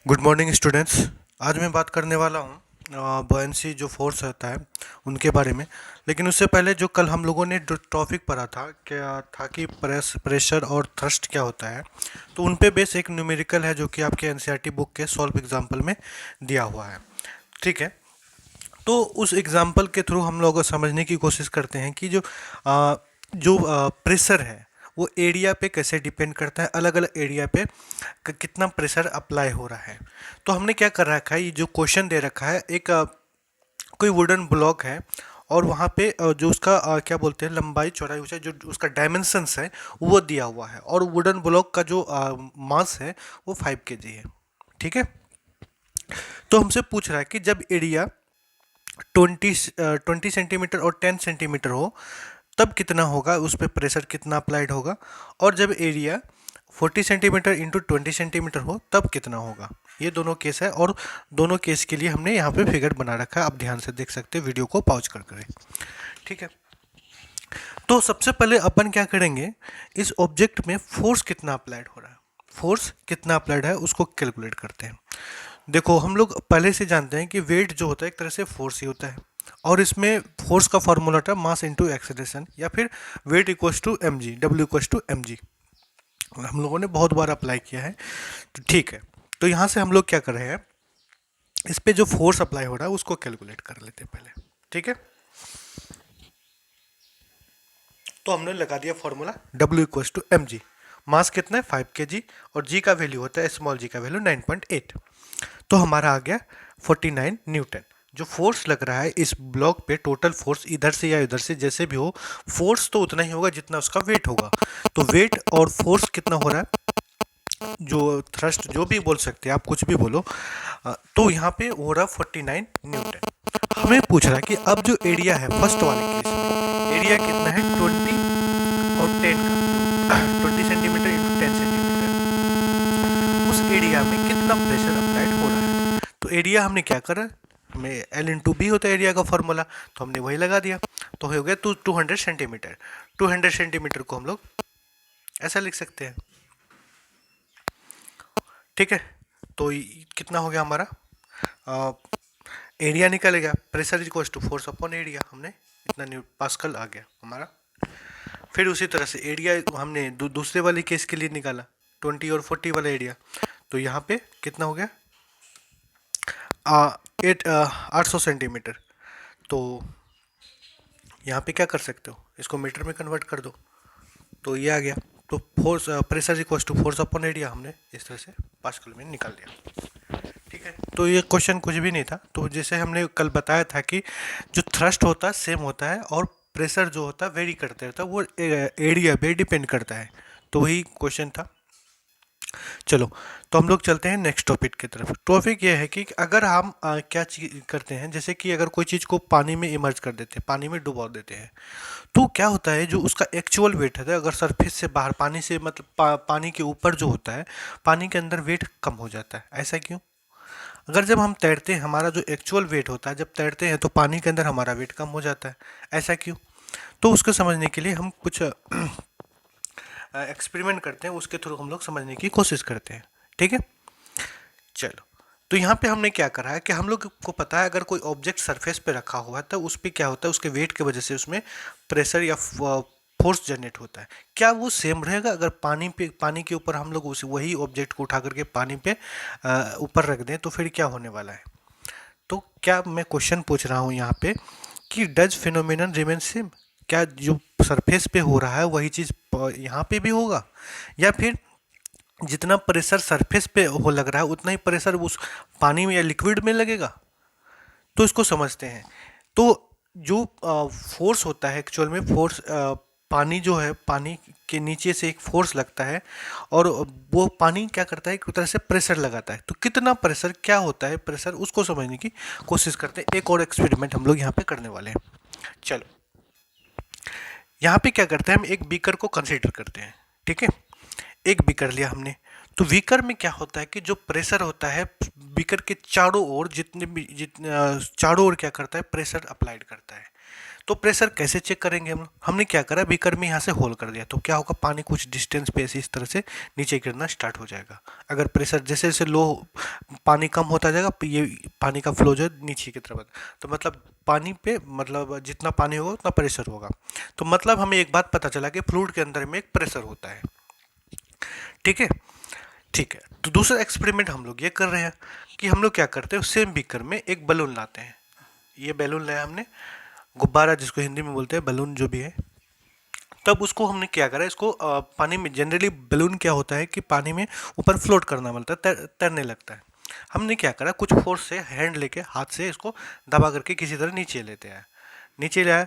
Good morning students. आज मैं बात करने वाला हूँ बॉयंसी जो फोर्स होता है उनके बारे में। लेकिन उससे पहले जो कल हम लोगों ने जो टॉपिक पढ़ा था क्या था कि प्रेशर और थ्रस्ट क्या होता है, तो उन पे बेस एक न्यूमेरिकल है जो कि आपके एनसीईआरटी बुक के सॉल्व एग्जाम्पल में दिया हुआ है। ठीक है, तो उस एग्जाम्पल के थ्रू हम लोग समझने की कोशिश करते हैं कि जो प्रेशर है वो एरिया पे कैसे डिपेंड करता है, अलग अलग एरिया पे कितना प्रेशर अप्लाई हो रहा है। तो हमने क्या कर रखा है, ये जो क्वेश्चन दे रखा है, एक कोई वुडन ब्लॉक है और वहाँ पे जो उसका क्या बोलते हैं लंबाई चौड़ाई ऊंचाई जो उसका डायमेंशंस है वो दिया हुआ है, और वुडन ब्लॉक का जो मास है वो 5 kg है। ठीक है, तो हमसे पूछ रहा है कि जब एरिया 20 सेंटीमीटर और 10 सेंटीमीटर हो तब कितना होगा, उस पर प्रेशर कितना अप्लाइड होगा, और जब एरिया 40 सेंटीमीटर इंटू 20 सेंटीमीटर हो तब कितना होगा। ये दोनों केस है और दोनों केस के लिए हमने यहाँ पे फिगर बना रखा है, आप ध्यान से देख सकते हैं वीडियो को पॉज कर करें। ठीक है, तो सबसे पहले अपन क्या करेंगे, इस ऑब्जेक्ट में फोर्स कितना अप्लाइड हो रहा है, फोर्स कितना अप्लाइड है उसको कैलकुलेट करते हैं। देखो हम लोग पहले से जानते हैं कि वेट जो होता है एक तरह से फोर्स ही होता है, और इसमें फोर्स का फॉर्मूला था मास इनटू एक्सेलरेशन, या फिर weight equals to M G, W equals to M G. हम लोगों ने बहुत बार अप्लाई किया है। तो ठीक है, तो यहाँ से हम लोग क्या कर रहे हैं, इस पे जो फोर्स अप्लाई हो रहा है उसको कैलकुलेट कर लेते हैं पहले। ठीक है, तो हमने लगा दिया formula W equals to M G. Mass कितना है 5 kg, और जी का वैल्यू होता है स्मॉल जी का वैल्यू 9.8। तो हमारा आ गया 49 न्यूटन। जो फोर्स लग रहा है इस ब्लॉक पे, टोटल फोर्स इधर से या इधर से जैसे भी हो, फोर्स तो उतना ही होगा जितना उसका वेट होगा। तो वेट और फोर्स कितना हो रहा है, जो थ्रस्ट जो भी बोल सकते हैं आप, कुछ भी बोलो, तो यहाँ पे हो रहा 49 न्यूटन। हमें पूछ रहा है कि अब जो एरिया है फर्स्ट वाले केस में, एरिया कितना है 20 और 10 का, 20 सेंटीमीटर इंटू 10 सेंटीमीटर, उस एरिया में कितना प्रेशर अप्लाइड हो रहा है। तो एरिया हमने क्या करा, हमें एल इंटू बी होता है एरिया का फॉर्मूला, तो हमने वही लगा दिया, तो हो गया 200 सेंटीमीटर। 200 सेंटीमीटर को हम लोग ऐसा लिख सकते हैं। ठीक है, तो कितना हो गया हमारा, एरिया निकलेगा, pressure equals to force upon area, हमने इतना न्यू पास्कल आ गया हमारा। फिर उसी तरह से एरिया हमने दूसरे वाले केस के लिए निकाला, 20 और 40 वाला एरिया, तो यहाँ पे कितना हो गया 800 सेंटीमीटर। तो यहाँ पे क्या कर सकते हो, इसको मीटर में कन्वर्ट कर दो, तो ये आ गया। तो force pressure equals to force upon area हमने इस तरह से पास्कल में निकाल दिया। ठीक है, तो ये क्वेश्चन कुछ भी नहीं था। तो जैसे हमने कल बताया था कि जो थ्रस्ट होता है सेम होता है, और प्रेशर जो होता है वेरी करते रहता है, वो एरिया पे डिपेंड करता है। तो वही क्वेश्चन था। चलो, तो हम लोग चलते हैं नेक्स्ट टॉपिक की तरफ। टॉपिक ये है कि अगर हम क्या चीज करते हैं, जैसे कि अगर कोई चीज़ को पानी में इमर्ज कर देते हैं, पानी में डुबो देते हैं, तो क्या होता है जो उसका एक्चुअल वेट है, अगर सरफेस से बाहर पानी से मतलब पानी के ऊपर जो होता है, पानी के अंदर वेट कम हो जाता है। ऐसा क्यों? अगर जब हम तैरते हैं हमारा जो एक्चुअल वेट होता है, जब तैरते हैं तो पानी के अंदर हमारा वेट कम हो जाता है। ऐसा क्यों? तो उसको समझने के लिए हम कुछ एक्सपेरिमेंट करते हैं, उसके थ्रू हम लोग समझने की कोशिश करते हैं। ठीक है, चलो, तो यहाँ पे हमने क्या करा है कि हम लोग को पता है अगर कोई ऑब्जेक्ट सरफेस पे रखा हुआ है तो उस पर क्या होता है, उसके वेट की वजह से उसमें प्रेशर या फोर्स जनरेट होता है। क्या वो सेम रहेगा अगर पानी के ऊपर हम लोग उस वही ऑब्जेक्ट को उठा करके पानी पे ऊपर रख दें, तो फिर क्या होने वाला है? तो क्या मैं क्वेश्चन पूछ रहा हूँ यहाँ पे कि डज फिनोमिनन रिमेन सेम, क्या जो सरफेस पे हो रहा है वही चीज़ यहाँ पे भी होगा, या फिर जितना प्रेशर सरफेस पे हो लग रहा है उतना ही प्रेशर उस पानी में या लिक्विड में लगेगा? तो इसको समझते हैं। तो जो फोर्स होता है एक्चुअल में, फोर्स पानी जो है, पानी के नीचे से एक फोर्स लगता है, और वो पानी क्या करता है, एक तरह से प्रेशर लगाता है। तो कितना प्रेशर, क्या होता है प्रेशर, उसको समझने की कोशिश करते हैं। एक और एक्सपेरिमेंट हम लोग यहाँ पे करने वाले हैं। चलो, यहाँ पे क्या करते हैं, हम एक बीकर को कंसीडर करते हैं। ठीक है, एक बीकर लिया हमने, तो बीकर में क्या होता है कि जो प्रेशर होता है बीकर के चारों ओर, जितने भी चारों ओर क्या करता है, प्रेशर अप्लाइड करता है। तो प्रेशर कैसे चेक करेंगे हम? हमने क्या करा, बीकर में यहाँ से होल कर दिया, तो क्या होगा, पानी कुछ डिस्टेंस पे ऐसे इस तरह से नीचे गिरना स्टार्ट हो जाएगा। अगर प्रेशर जैसे जैसे लो, पानी कम होता जाएगा, ये पानी का फ्लो जो है नीचे की तरफ, तो मतलब पानी पे मतलब जितना पानी होगा उतना प्रेशर होगा। तो मतलब हमें एक बात पता चला कि फ्लूइड के अंदर में एक प्रेशर होता है। ठीक है, ठीक है। तो दूसरा एक्सपेरिमेंट हम लोग ये कर रहे हैं कि हम लोग क्या करते हैं, सेम बीकर में एक बलून लाते हैं। ये बैलून लाया हमने, गुब्बारा जिसको हिंदी में बोलते हैं, बलून जो भी है। तब उसको हमने क्या करा, इसको पानी में, जनरली बलून क्या होता है कि पानी में ऊपर फ्लोट करना मिलता है, तैरने लगता है। हमने क्या करा, कुछ फोर्स से हैंड लेके हाथ से इसको दबा करके किसी तरह नीचे लेते आए, नीचे लाया।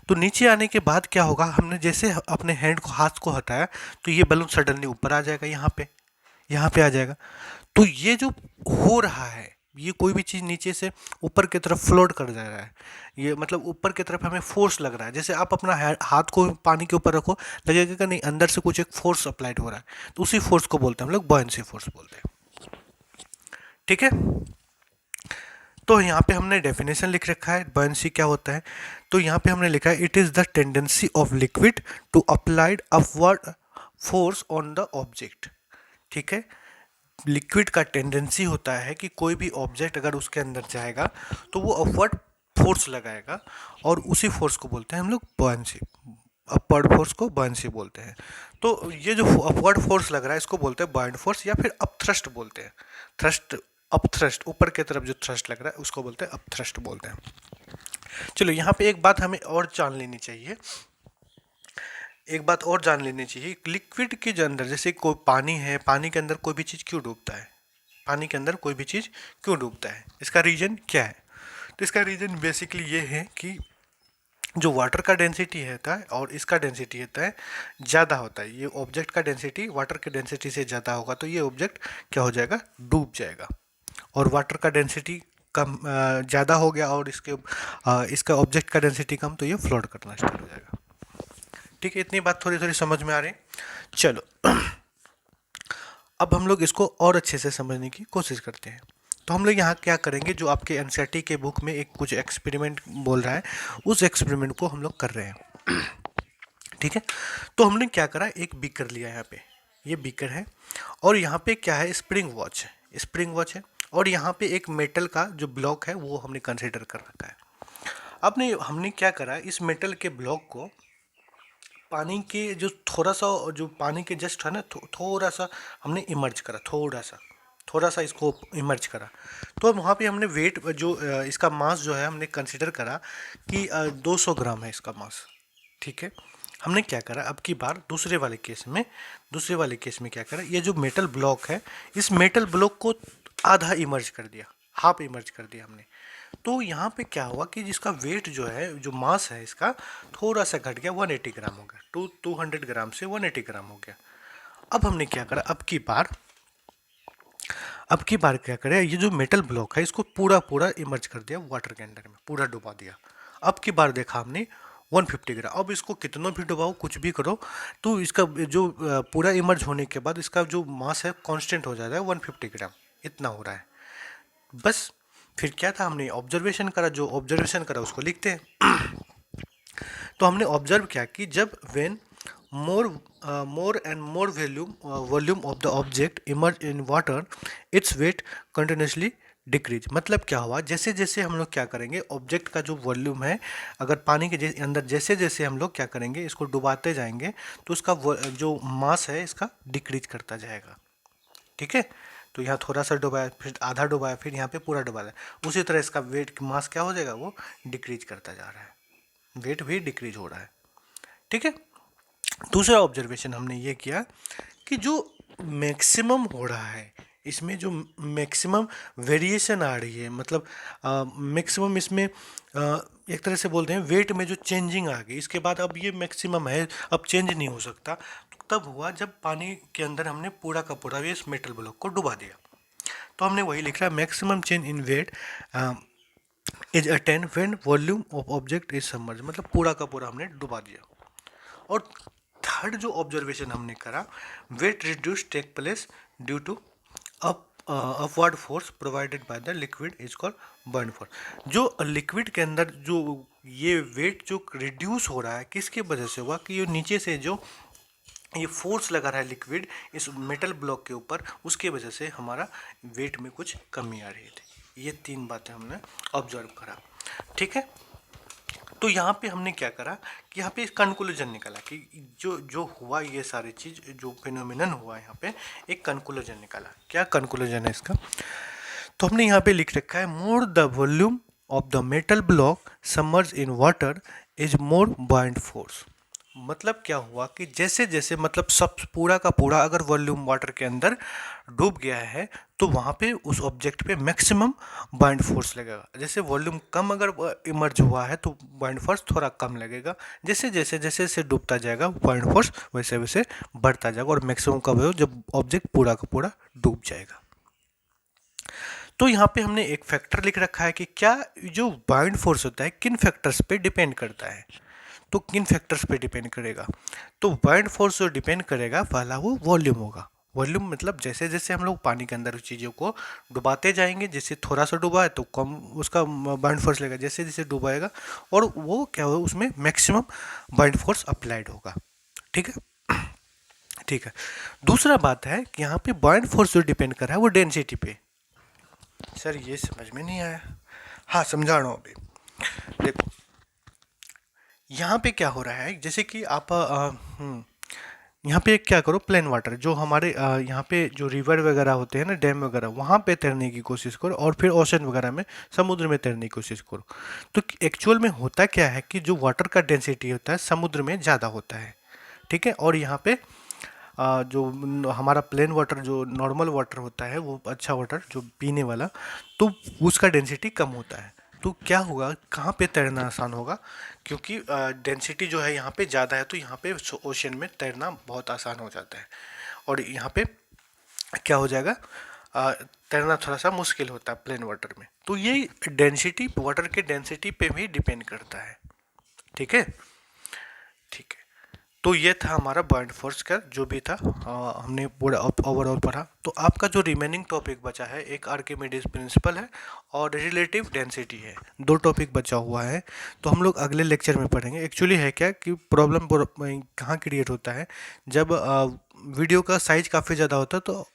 तो नीचे आने के बाद क्या होगा, हमने जैसे अपने हैंड को, हाथ को हटाया, तो ये बलून सडनली ऊपर आ जाएगा, यहाँ पे आ जाएगा। तो ये जो हो रहा है, ये कोई भी चीज़ नीचे से ऊपर की तरफ फ्लोट कर जा रहा है, ये मतलब ऊपर की तरफ हमें फोर्स लग रहा है। जैसे आप अपना हाथ को पानी के ऊपर रखो, लगेगा कि नहीं अंदर से कुछ एक फोर्स अप्लाइड हो रहा है, तो उसी फोर्स को बोलते हैं हम लोग बॉयंसी फोर्स बोलते हैं। ठीक है, तो यहाँ पे हमने डेफिनेशन लिख रखा है बॉयंसी क्या होता है। तो यहाँ पे हमने लिखा है, it is the tendency of liquid to applied upward force on the object. ठीक है, लिक्विड का टेंडेंसी होता है कि कोई भी ऑब्जेक्ट अगर उसके अंदर जाएगा तो वो अपवर्ड फोर्स लगाएगा, और उसी फोर्स को बोलते हैं हम लोग बॉयंसी। अपवर्ड फोर्स को बॉयंसी बोलते हैं। तो ये जो अपवर्ड फोर्स लग रहा है इसको बोलते हैं बॉयंट फोर्स, या फिर अपथ्रस्ट बोलते हैं। थ्रस्ट, अपथ्रस्ट, ऊपर की तरफ जो थ्रस्ट लग रहा है उसको बोलते हैं अपथ्रस्ट बोलते हैं। चलो यहाँ पे एक बात हमें और जान लेनी चाहिए, एक बात और जान लेनी चाहिए, लिक्विड के जो अंदर, जैसे कोई पानी है, पानी के अंदर कोई भी चीज़ क्यों डूबता है, पानी के अंदर कोई भी चीज़ क्यों डूबता है, इसका रीज़न क्या है? तो इसका रीज़न बेसिकली ये है कि जो वाटर का डेंसिटी होता है और इसका डेंसिटी होता है ज़्यादा होता है। ये ऑब्जेक्ट का डेंसिटी वाटर के डेंसिटी से ज़्यादा होगा तो ये ऑब्जेक्ट क्या हो जाएगा, डूब जाएगा। और वाटर का डेंसिटी कम, ज़्यादा हो गया और इसका ऑब्जेक्ट का डेंसिटी कम, तो ये फ्लोट करना स्टार्ट हो जाएगा। ठीक है, इतनी बात थोड़ी थोड़ी समझ में आ रही। चलो अब हम लोग इसको और अच्छे से समझने की कोशिश करते हैं। तो हम लोग यहाँ क्या करेंगे, जो आपके एनसीईआरटी के बुक में एक कुछ एक्सपेरिमेंट बोल रहा है, उस एक्सपेरिमेंट को हम लोग कर रहे हैं। ठीक है, तो हमने क्या करा, एक बीकर लिया, यहाँ पे ये बीकर है, और यहाँ पे क्या है, स्प्रिंग वॉच है, स्प्रिंग वॉच है, और यहाँ पे एक मेटल का जो ब्लॉक है वो हमने कंसिडर कर रखा है। अब हमने क्या करा, इस मेटल के ब्लॉक को पानी के जो थोड़ा सा, जो पानी के जस्ट है ना, थोड़ा सा हमने इमर्ज करा, थोड़ा सा इसको इमर्ज करा। तो अब वहाँ पे हमने वेट जो इसका मास जो है हमने कंसिडर करा कि 200 ग्राम है इसका मास। ठीक है, हमने क्या करा, अब की बार दूसरे वाले केस में क्या करा, ये जो मेटल ब्लॉक है, इस मेटल ब्लॉक को आधा इमर्ज कर दिया, हाफ इमर्ज कर दिया हमने। तो यहाँ पे क्या हुआ कि जिसका वेट जो है, जो मास है इसका, थोड़ा सा घट गया, 180 ग्राम हो गया, 200 ग्राम से 180 ग्राम हो गया। अब हमने क्या करा, अब की बार क्या करें, ये जो मेटल ब्लॉक है इसको पूरा पूरा इमर्ज कर दिया वाटर के अंदर में, पूरा डुबा दिया। अब की बार देखा हमने 150 ग्राम। अब इसको कितना भी डुबाओ, कुछ भी करो, तो इसका जो पूरा इमर्ज होने के बाद इसका जो मास है कांस्टेंट हो जाता है, 150 ग्राम इतना हो रहा है बस। फिर क्या था, हमने ऑब्जर्वेशन करा, जो ऑब्जर्वेशन करा उसको लिखते हैं। तो हमने ऑब्जर्व किया कि जब when more and more volume of the object emerge in water, its weight continuously decrease. मतलब क्या हुआ, जैसे जैसे हम लोग क्या करेंगे, ऑब्जेक्ट का जो वॉल्यूम है, अगर पानी के अंदर जैसे जैसे हम लोग क्या करेंगे, इसको डुबाते जाएंगे, तो उसका जो मास है इसका डिक्रीज करता जाएगा। ठीक है, तो यहाँ थोड़ा सा डुबाया, फिर आधा डुबाया, फिर यहाँ पे पूरा डुबाया, उसी तरह इसका वेट मास क्या हो जाएगा, वो डिक्रीज करता जा रहा है, वेट भी डिक्रीज हो रहा है। ठीक है, दूसरा ऑब्जर्वेशन हमने ये किया कि जो मैक्सिमम हो रहा है, इसमें जो मैक्सिमम वेरिएशन आ रही है, मतलब मैक्सिमम इसमें एक तरह से बोलते हैं वेट में जो चेंजिंग आ गई, इसके बाद अब ये मैक्सिमम है, अब चेंज नहीं हो सकता। तब हुआ जब पानी के अंदर हमने पूरा का पूरा इस मेटल ब्लॉक को डुबा दिया। तो हमने वही लिख रहा है, maximum change in weight is attain when volume of object is submerge, मतलब पूरा का पूरा हमने डुबा दिया। और थर्ड जो ऑब्जर्वेशन हमने करा, weight reduce take place due to upward force provided by the liquid is called बर्न फोर्स। जो लिक्विड के अंदर जो ये वेट जो रिड्यूस हो रहा है किसकी वजह से हुआ कि ये नीचे से जो ये फोर्स लगा रहा है लिक्विड इस मेटल ब्लॉक के ऊपर, उसकी वजह से हमारा वेट में कुछ कमी आ रही थी। ये 3 बातें हमने ऑब्जर्व करा, ठीक है। तो यहाँ पे हमने क्या करा कि यहाँ पे कंक्लूजन निकाला कि जो जो हुआ ये सारी चीज़ जो फिनोमिनन हुआ यहाँ पे एक कंक्लूजन निकाला। क्या कंक्लूजन है इसका? तो हमने यहाँ पे लिख रखा है more the volume of the metal block submerge in water is more bind force. मतलब क्या हुआ कि जैसे जैसे मतलब सब पूरा का पूरा अगर वॉल्यूम वाटर के अंदर डूब गया है तो वहाँ पे उस ऑब्जेक्ट पे मैक्सिमम बाइंड फोर्स लगेगा। जैसे वॉल्यूम कम अगर इमर्ज हुआ है तो बाइंड फोर्स थोड़ा कम लगेगा। जैसे जैसे जैसे जैसे डूबता जाएगा बाइंड फोर्स वैसे वैसे बढ़ता जाएगा और मैक्सिमम कब हो जब ऑब्जेक्ट पूरा का पूरा डूब जाएगा। तो यहाँ पे हमने एक फैक्टर लिख रखा है कि क्या जो बाइंड फोर्स होता है किन फैक्टर्स पे डिपेंड करता है। तो किन फैक्टर्स पे डिपेंड करेगा? तो बाइंड फोर्स जो डिपेंड करेगा पहला वो वॉल्यूम होगा। वॉल्यूम मतलब जैसे जैसे हम लोग पानी के अंदर चीज़ों को डुबाते जाएंगे, जैसे थोड़ा सा डुबा है तो कम उसका बाइंड फोर्स लगेगा, जैसे जैसे डुबाएगा और वो क्या होगा उसमें मैक्सिमम बाइंड फोर्स अप्लाइड होगा, ठीक है। ठीक है। दूसरा बात है कि यहाँ पे बाइंड फोर्स जो डिपेंड कर रहा है वो डेंसिटी पे। सर ये समझ में नहीं आया। हाँ समझा रहा हूँ अभी। देखो यहाँ पे क्या हो रहा है जैसे कि आप यहाँ पे क्या करो प्लेन वाटर जो हमारे यहाँ पे जो रिवर वगैरह होते हैं ना डैम वगैरह वहाँ पे तैरने की कोशिश करो और फिर ओशन वगैरह में समुद्र में तैरने की कोशिश करो। तो एक्चुअल में होता क्या है कि जो वाटर का डेंसिटी होता है समुद्र में ज़्यादा होता है, ठीक है। और यहाँ पे जो हमारा प्लेन वाटर जो नॉर्मल वाटर होता है वो अच्छा वाटर जो पीने वाला तो उसका डेंसिटी कम होता है। तो क्या होगा कहाँ पे तैरना आसान होगा क्योंकि डेंसिटी जो है यहाँ पे ज़्यादा है तो यहाँ पे ओशन में तैरना बहुत आसान हो जाता है और यहाँ पे क्या हो जाएगा तैरना थोड़ा सा मुश्किल होता है प्लेन वाटर में। तो ये डेंसिटी वाटर के डेंसिटी पे भी डिपेंड करता है, ठीक है। ठीक है। तो ये था हमारा बाइंड फोर्स का जो भी था हमने पूरा ओवरऑल पढ़ा। तो आपका जो रिमेनिंग टॉपिक बचा है एक आर्किमिडीज प्रिंसिपल है और रिलेटिव डेंसिटी है, 2 टॉपिक बचा हुआ है। तो हम लोग अगले लेक्चर में पढ़ेंगे। एक्चुअली है क्या कि प्रॉब्लम कहाँ क्रिएट होता है जब वीडियो का साइज काफ़ी ज़्यादा होता है तो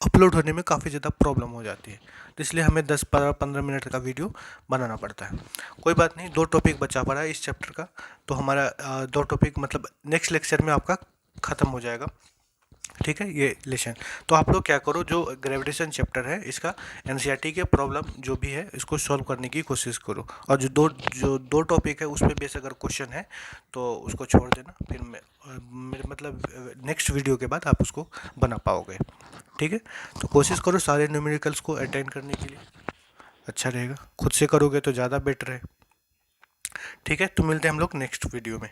अपलोड होने में काफ़ी ज़्यादा प्रॉब्लम हो जाती है, तो इसलिए हमें 10-15 मिनट का वीडियो बनाना पड़ता है। कोई बात नहीं, 2 टॉपिक बचा पड़ा है इस चैप्टर का। तो हमारा 2 टॉपिक मतलब नेक्स्ट लेक्चर में आपका ख़त्म हो जाएगा, ठीक है ये लेसन। तो आप लोग क्या करो जो ग्रेविटेशन चैप्टर है इसका एनसीईआरटी के प्रॉब्लम जो भी है इसको सॉल्व करने की कोशिश करो और जो दो टॉपिक है उसमें बेस अगर क्वेश्चन है तो उसको छोड़ देना, फिर मेरे मतलब नेक्स्ट वीडियो के बाद आप उसको बना पाओगे, ठीक है। तो कोशिश करो सारे न्यूमेरिकल्स को अटेंड करने के लिए, अच्छा रहेगा। खुद से करोगे तो ज़्यादा बेटर है, ठीक है। तो मिलते हैं हम लोग नेक्स्ट वीडियो में।